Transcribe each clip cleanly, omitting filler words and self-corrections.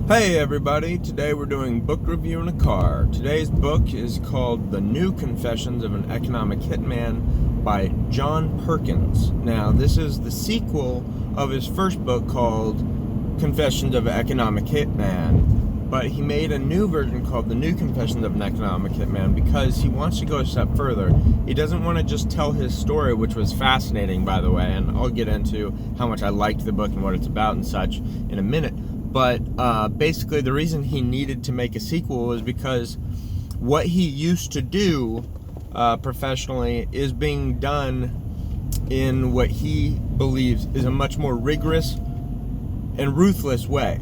Hey everybody, today we're doing book review in a car. Today's book is called The New Confessions of an Economic Hitman by John Perkins. Now, this is the sequel of his first book called Confessions of an Economic Hitman, but he made a new version called The New Confessions of an Economic Hitman because he wants to go a step further. He doesn't want to just tell his story, which was fascinating, by the way, and I'll get into how much I liked the book and what it's about and such in a minute. But basically the reason he needed to make a sequel was because what he used to do professionally is being done in what he believes is a much more rigorous and ruthless way.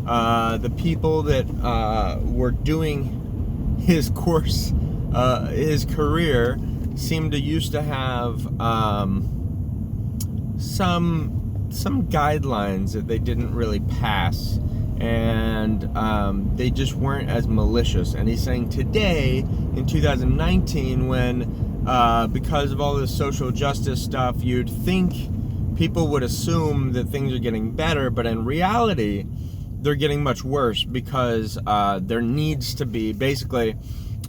The people that were doing his course, his career, seemed to used to have some guidelines that they didn't really pass, and they just weren't as malicious. And he's saying today, in 2019, when because of all this social justice stuff, you'd think people would assume that things are getting better, but in reality, they're getting much worse because there needs to be basically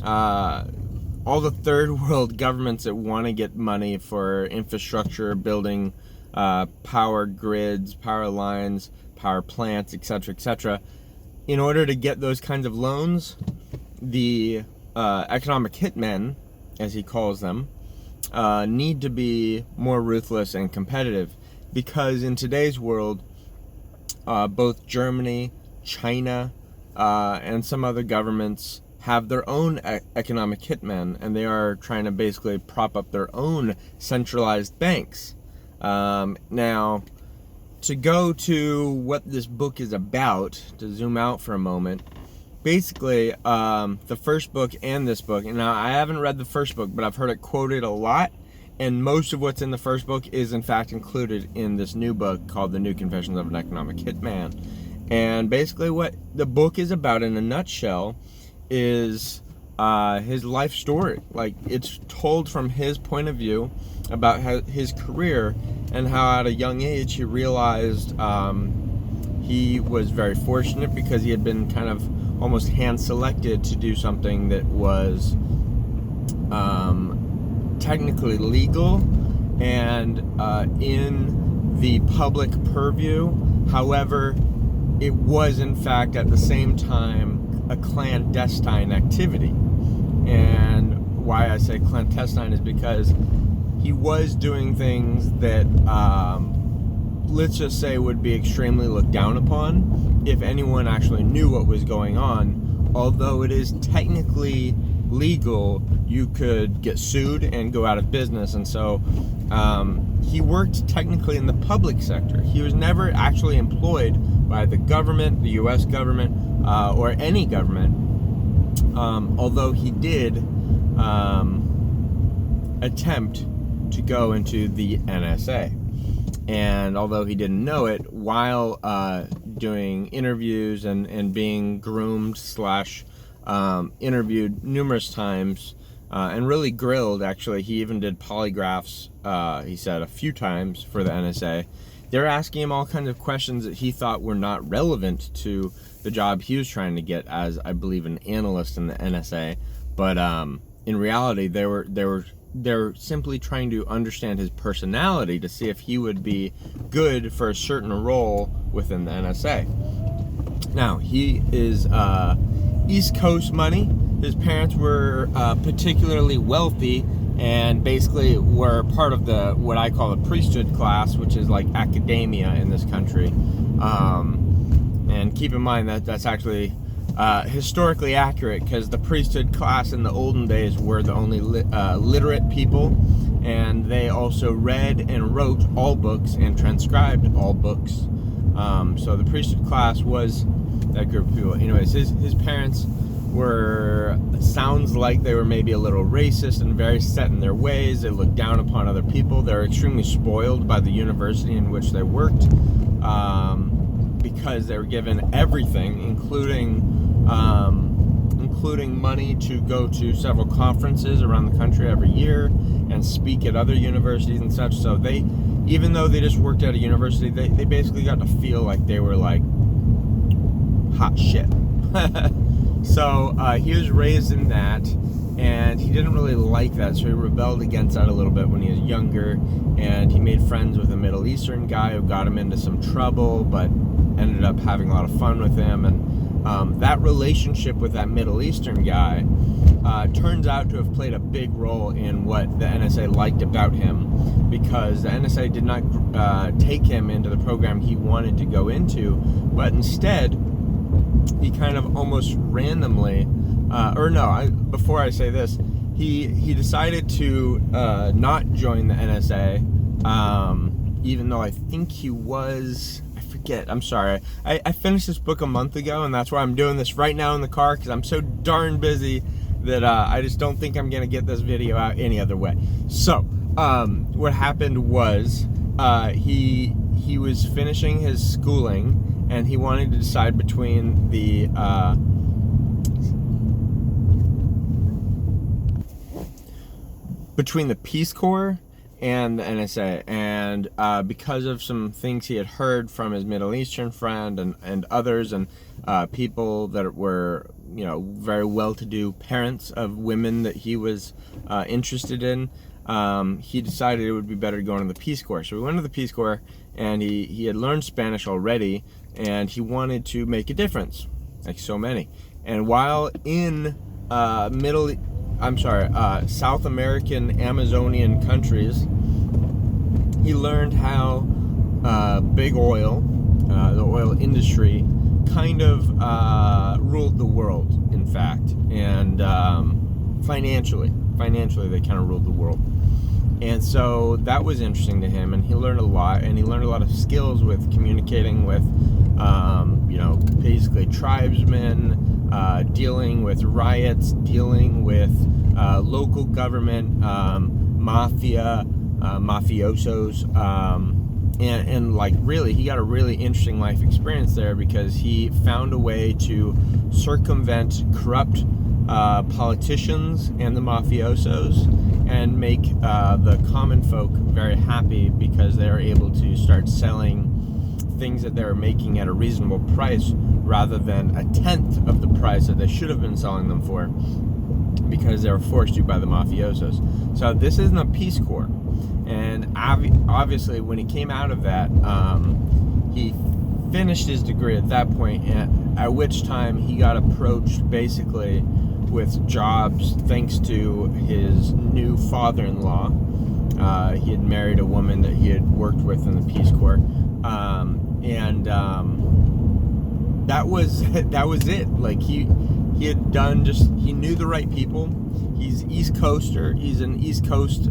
all the third world governments that want to get money for infrastructure, building power grids, power lines, power plants, etc., etc. In order to get those kinds of loans, the economic hitmen, as he calls them, need to be more ruthless and competitive, because in today's world, both Germany, China, and some other governments have their own economic hitmen, and they are trying to basically prop up their own centralized banks. Now, to go to what this book is about, to zoom out for a moment, basically, the first book and this book, and now I haven't read the first book, but I've heard it quoted a lot, and most of what's in the first book is in fact included in this new book called The New Confessions of an Economic Hitman. And basically what the book is about in a nutshell is his life story. Like, it's told from his point of view about his career, and how at a young age he realized he was very fortunate because he had been kind of almost hand selected to do something that was technically legal and in the public purview. However, it was in fact at the same time a clandestine activity. And why I say clandestine is because he was doing things that, let's just say, would be extremely looked down upon if anyone actually knew what was going on. Although it is technically legal, you could get sued and go out of business. And so he worked technically in the public sector. He was never actually employed by the government, the U.S. government, or any government. Although he did attempt to go into the NSA. And although he didn't know it, while doing interviews and being groomed / interviewed numerous times, and really grilled, actually, he even did polygraphs, he said, a few times for the NSA. They're asking him all kinds of questions that he thought were not relevant to the job he was trying to get as, I believe, an analyst in the NSA. But in reality, they're simply trying to understand his personality to see if he would be good for a certain role within the NSA. Now, he is East Coast money. His parents were particularly wealthy and basically were part of the what I call the priesthood class, which is like academia in this country. And keep in mind that that's actually historically accurate, because the priesthood class in the olden days were the only literate people, and they also read and wrote all books and transcribed all books. So the priesthood class was that group of people. Anyways, his parents sounds like they were maybe a little racist and very set in their ways. They looked down upon other people. They were extremely spoiled by the university in which they worked, because they were given everything, including money to go to several conferences around the country every year and speak at other universities and such. So they, even though they just worked at a university, they basically got to feel like they were like hot shit. So he was raised in that, and he didn't really like that, so he rebelled against that a little bit when he was younger, and he made friends with a Middle Eastern guy who got him into some trouble, but ended up having a lot of fun with him. And that relationship with that Middle Eastern guy turns out to have played a big role in what the NSA liked about him, because the NSA did not take him into the program he wanted to go into, but instead he kind of almost randomly, before I say this, he decided to not join the NSA, even though I think he was, I forget, I'm sorry. I finished this book a month ago, and that's why I'm doing this right now in the car, because I'm so darn busy that I just don't think I'm going to get this video out any other way. So, what happened was, he was finishing his schooling, and he wanted to decide between the Peace Corps and the NSA, and because of some things he had heard from his Middle Eastern friend and others, and people that were, you know, very well-to-do parents of women that he was interested in, he decided it would be better to go into the Peace Corps. So he went to the Peace Corps, and he had learned Spanish already, and he wanted to make a difference, like so many. And while in South American Amazonian countries, he learned how big oil, the oil industry, kind of ruled the world, in fact, and financially they kind of ruled the world. And so that was interesting to him, and he learned a lot, and he learned a lot of skills with communicating with, basically tribesmen, dealing with riots, dealing with local government, mafia, mafiosos, and like really, he got a really interesting life experience there, because he found a way to circumvent corrupt politicians and the mafiosos, and make the common folk very happy, because they're able to start selling things that they're making at a reasonable price, rather than a tenth of the price that they should have been selling them for, because they were forced to by the mafiosos. So this isn't a Peace Corps. And obviously when he came out of that, he finished his degree at that point, at which time he got approached basically with jobs thanks to his new father-in-law. He had married a woman that he had worked with in the Peace Corps, that was it. Like he had done, just, he knew the right people. He's East Coaster. He's an East Coast,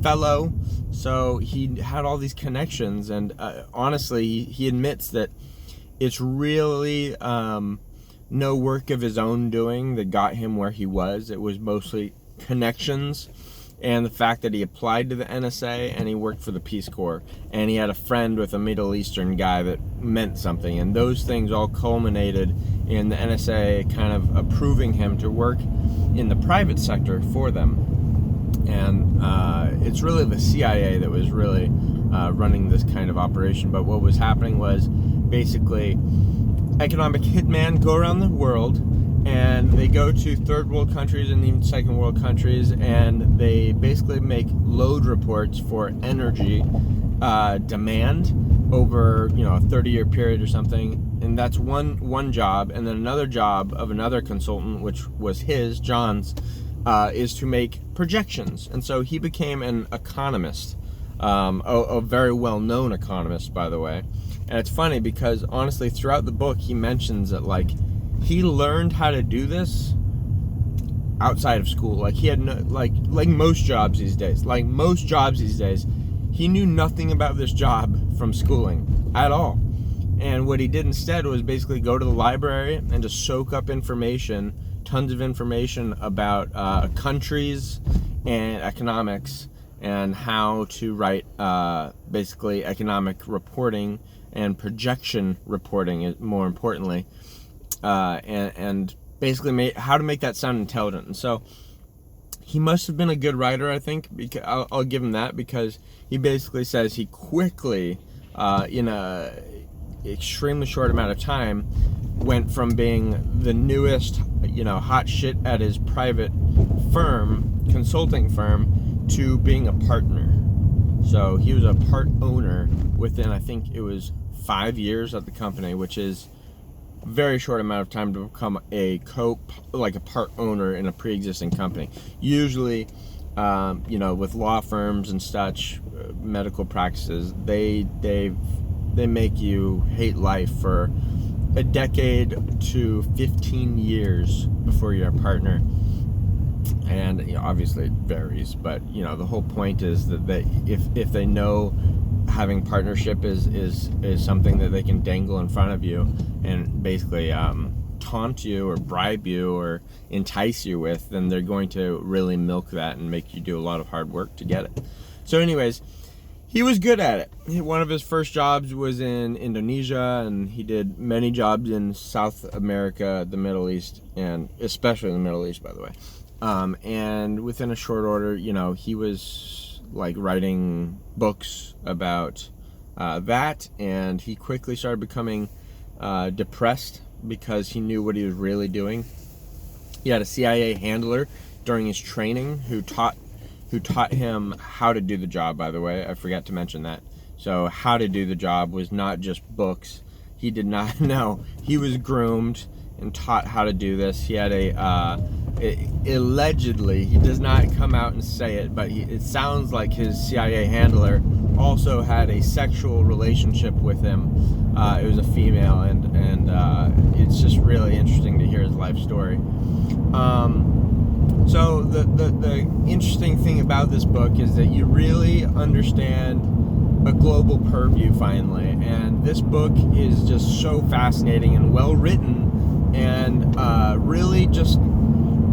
fellow. So he had all these connections, and honestly, he admits that it's really no work of his own doing that got him where he was. It was mostly connections, and the fact that he applied to the NSA, and he worked for the Peace Corps, and he had a friend with a Middle Eastern guy that meant something, and those things all culminated in the NSA kind of approving him to work in the private sector for them. And it's really the CIA that was really running this kind of operation. But what was happening was, basically, economic hitmen go around the world, and they go to third world countries and even second world countries, and they basically make load reports for energy demand over, a 30-year period or something. And that's one job. And then another job of another consultant, which was John's, is to make projections. And so he became an economist, a very well-known economist, by the way. And it's funny because, honestly, throughout the book, he mentions that, like, he learned how to do this outside of school. Like, he had no, like most jobs these days, he knew nothing about this job from schooling at all. And what he did instead was basically go to the library and just soak up information, tons of information about countries and economics, and how to write basically economic reporting and projection reporting, more importantly, and basically how to make that sound intelligent. And so he must have been a good writer, I think, because I'll give him that, because he basically says he quickly, in extremely short amount of time, went from being the newest, hot shit at his private consulting firm, to being a partner. So he was a part owner within, I think it was 5 years at the company, which is a very short amount of time to become a part owner in a pre-existing company. Usually, with law firms and such, medical practices, they make you hate life for a decade to 15 years before you're a partner. And obviously it varies, but the whole point is that if they know having partnership is something that they can dangle in front of you and basically taunt you or bribe you or entice you with, then they're going to really milk that and make you do a lot of hard work to get it. So anyways, he was good at it. One of his first jobs was in Indonesia, and he did many jobs in South America, the Middle East, and especially the Middle East, by the way. And within a short order, he was like writing books about that, and he quickly started becoming depressed because he knew what he was really doing. He had a CIA handler during his training who taught him how to do the job, by the way. I forgot to mention that. So how to do the job was not just books. He did not know. He was groomed and taught how to do this. He had allegedly, he does not come out and say it, but it sounds like his CIA handler also had a sexual relationship with him. It was a female, and it's just really interesting to hear his life story. So the interesting thing about this book is that you really understand a global purview finally, and this book is just so fascinating and well written, and really just,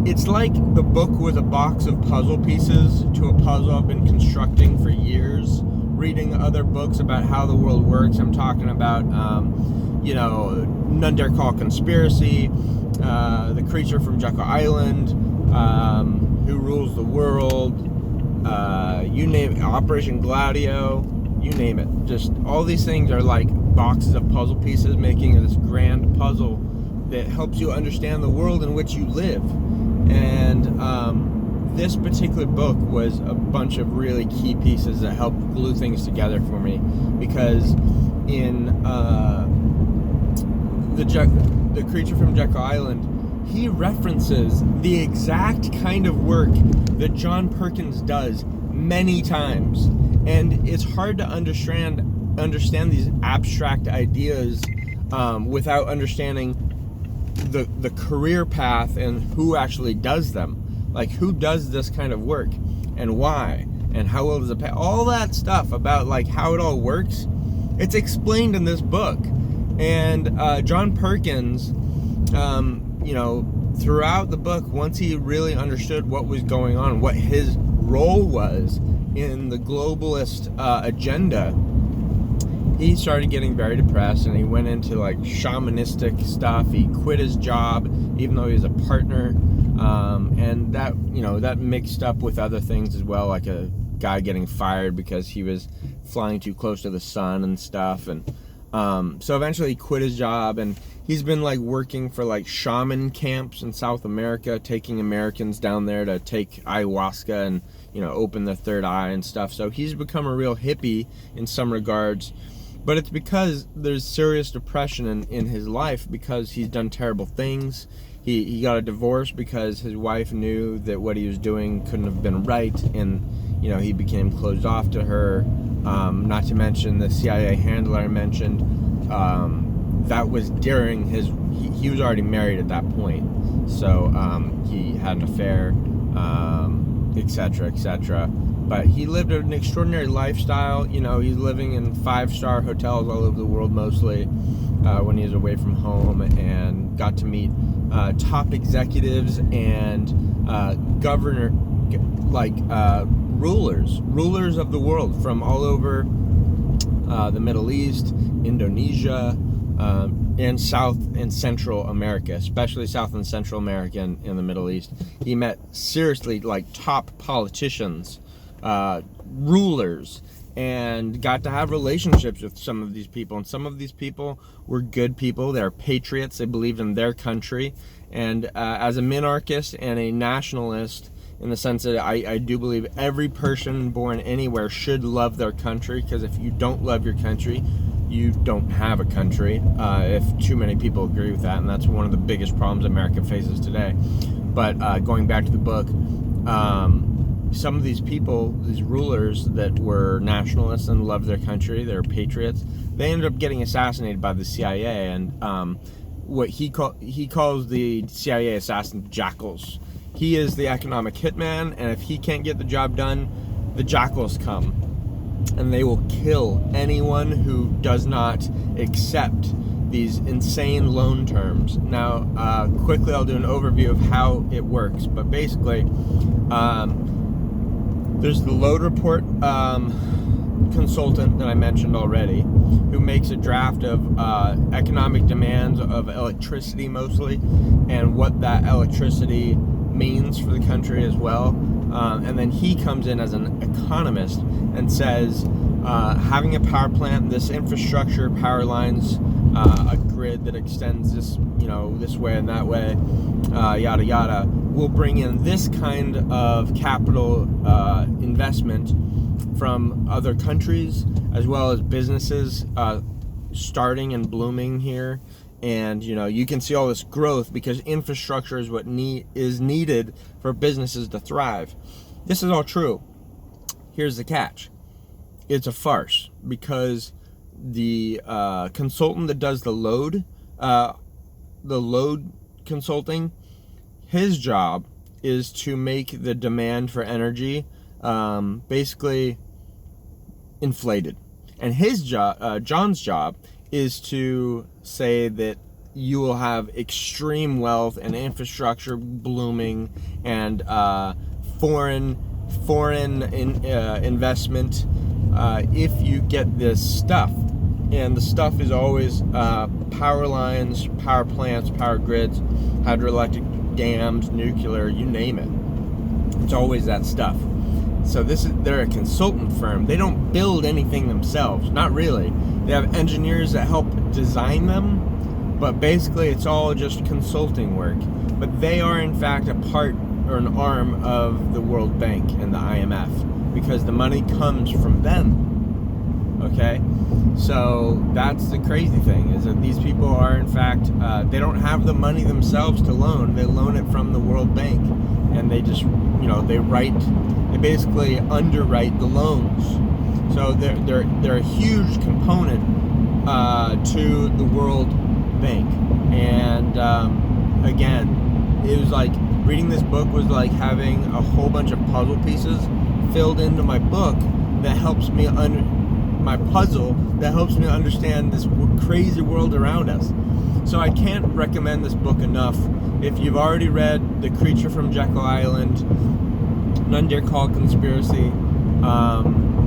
it's like the book was a box of puzzle pieces to a puzzle I've been constructing for years, reading other books about how the world works. I'm talking about None Dare Call Conspiracy, The Creature from Jekyll Island, Who Rules the World, you name it, Operation Gladio, you name it. Just all these things are like boxes of puzzle pieces making this grand puzzle that helps you understand the world in which you live. And this particular book was a bunch of really key pieces that helped glue things together for me, because in the Creature from Jekyll Island, he references the exact kind of work that John Perkins does many times, and it's hard to understand these abstract ideas without understanding the career path and who actually does them. Like, who does this kind of work and why, and how well does it pay? All that stuff about like how it all works, it's explained in this book. And John Perkins, throughout the book, once he really understood what was going on, what his role was in the globalist agenda, he started getting very depressed, and he went into like shamanistic stuff. He quit his job even though he was a partner, and that mixed up with other things as well, like a guy getting fired because he was flying too close to the sun and stuff. And so eventually he quit his job, and he's been like working for like shaman camps in South America, taking Americans down there to take ayahuasca and open their third eye and stuff. So he's become a real hippie in some regards, but it's because there's serious depression in his life, because he's done terrible things. He got a divorce because his wife knew that what he was doing couldn't have been right, and he became closed off to her. Not to mention the CIA handler I mentioned. That was during he was already married at that point, so he had an affair, etc., etc. But he lived an extraordinary lifestyle. He's living in 5-star hotels all over the world, mostly when he was away from home, and got to meet top executives and rulers of the world from all over the Middle East, Indonesia, and South and Central America, especially South and Central America and in the Middle East. He met seriously like top politicians, rulers, and got to have relationships with some of these people. And some of these people were good people. They're patriots. They believed in their country. And as a minarchist and a nationalist, in the sense that I do believe every person born anywhere should love their country, because if you don't love your country, you don't have a country, if too many people agree with that. And that's one of the biggest problems America faces today. But going back to the book, some of these people, these rulers that were nationalists and loved their country, they're patriots, they ended up getting assassinated by the CIA. And what he calls the CIA assassins jackals. He is the economic hitman, and if he can't get the job done, the jackals come, and they will kill anyone who does not accept these insane loan terms. Now, quickly I'll do an overview of how it works, but basically, there's the load report consultant that I mentioned already, who makes a draft of economic demands of electricity mostly, and what that electricity means for the country as well. And then he comes in as an economist and says, having a power plant, this infrastructure, power lines, a grid that extends this, this way and that way, yada yada, will bring in this kind of capital investment from other countries, as well as businesses starting and blooming here. And you can see all this growth because infrastructure is what is needed for businesses to thrive. This is all true. Here's the catch: it's a farce, because the consultant that does the load consulting, his job is to make the demand for energy basically inflated, and his job, John's job, is to say that you will have extreme wealth and infrastructure blooming, and foreign investment if you get this stuff. And the stuff is always power lines, power plants, power grids, hydroelectric dams, nuclear, you name it. It's always that stuff. So they're a consultant firm. They don't build anything themselves, not really. They have engineers that help design them, but basically it's all just consulting work. But they are in fact a part or an arm of the World Bank and the IMF, because the money comes from them. Okay? So that's the crazy thing, is that these people are in fact, they don't have the money themselves to loan. They loan it from the World Bank, and they just, they basically underwrite the loans. So they're a huge component to the World Bank. And again, it was like reading this book was like having a whole bunch of puzzle pieces filled into my book that helps me my puzzle that helps me understand this crazy world around us. So I can't recommend this book enough. If you've already read The Creature from Jekyll Island, None Dare Call Conspiracy,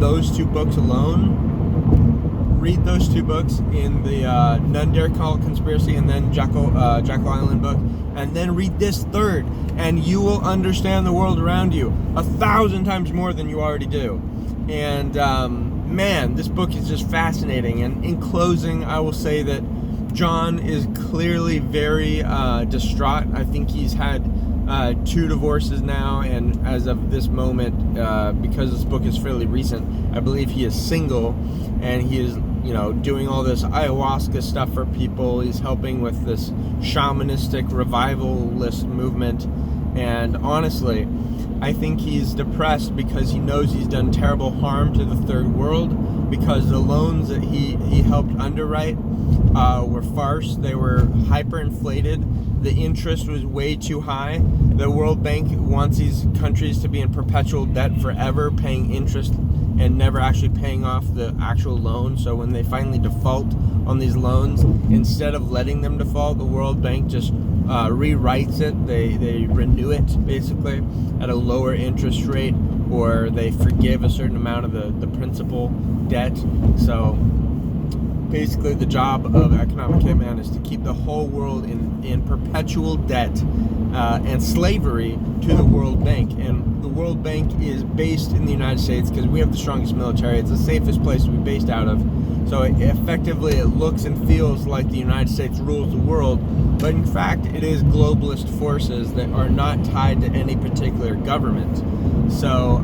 those two books alone, read those two books in the None Dare Call Conspiracy and then Jekyll Island book, and then read this third, and you will understand the world around you 1,000 times more than you already do. And man, this book is just fascinating. And in closing, I will say that John is clearly very distraught. I think he's had 2 divorces now, and as of this moment, because this book is fairly recent, I believe he is single, and he is, doing all this ayahuasca stuff for people. He's helping with this shamanistic revivalist movement, and honestly, I think he's depressed because he knows he's done terrible harm to the third world, because the loans that he helped underwrite were farce. They were hyperinflated. The interest was way too high. The World Bank wants these countries to be in perpetual debt forever, paying interest and never actually paying off the actual loan. So when they finally default on these loans, instead of letting them default, the World Bank just rewrites it. They renew it basically at a lower interest rate, or they forgive a certain amount of the principal debt. So basically the job of economic hitman is to keep the whole world in perpetual debt and slavery to the World Bank. And the World Bank is based in the United States because we have the strongest military. It's the safest place to be based out of. So effectively it looks and feels like the United States rules the world, but in fact it is globalist forces that are not tied to any particular government. So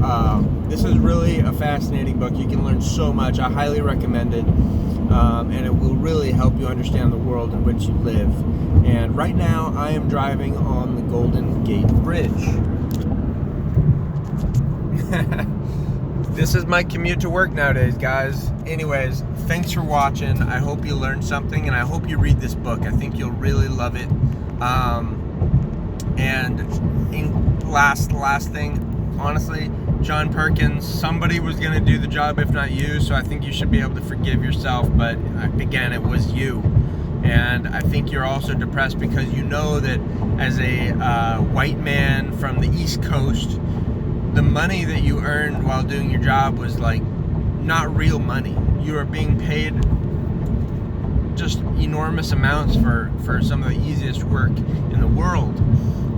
this is really a fascinating book. You can learn so much. I highly recommend it, and it will really help you understand the world in which you live. And right now I am driving on the Golden Gate Bridge. This is my commute to work nowadays, guys. Anyways, thanks for watching. I hope you learned something, and I hope you read this book. I think you'll really love it. Last thing, honestly, John Perkins, somebody was gonna do the job if not you, so I think you should be able to forgive yourself, but again, it was you. And I think you're also depressed because you know that as a white man from the East Coast, the money that you earned while doing your job was like not real money. You are being paid just enormous amounts for some of the easiest work in the world,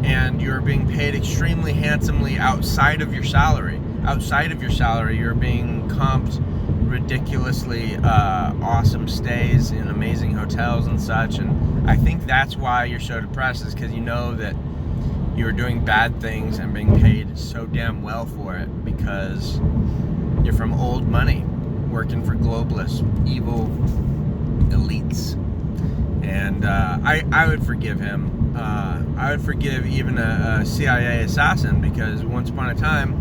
and you're being paid extremely handsomely outside of your salary. Outside of your salary, you're being comped ridiculously awesome stays in amazing hotels and such, and I think that's why you're so depressed, is because you know that you're doing bad things and being paid so damn well for it because you're from old money, working for globalists, evil elites. And I would forgive him. I would forgive even a CIA assassin, because once upon a time,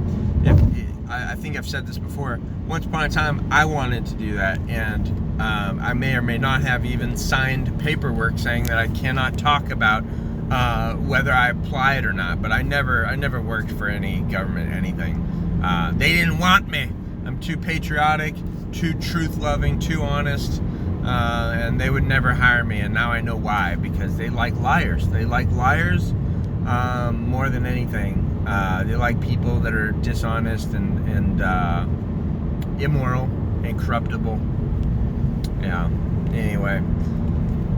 I think I've said this before, once upon a time I wanted to do that, and I may or may not have even signed paperwork saying that I cannot talk about whether I applied or not, but I never worked for any government anything. They didn't want me. I'm too patriotic, too truth-loving, too honest, and they would never hire me, and now I know why, because they like liars. They like liars more than anything. They like people that are dishonest and immoral and corruptible. Yeah, anyway.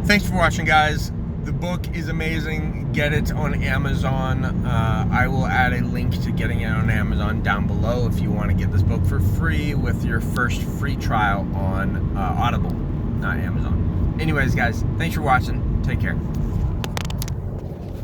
Thanks for watching, guys. The book is amazing. Get it on Amazon. I will add a link to getting it on Amazon down below if you want to get this book for free with your first free trial on Audible, not Amazon. Anyways, guys, thanks for watching. Take care.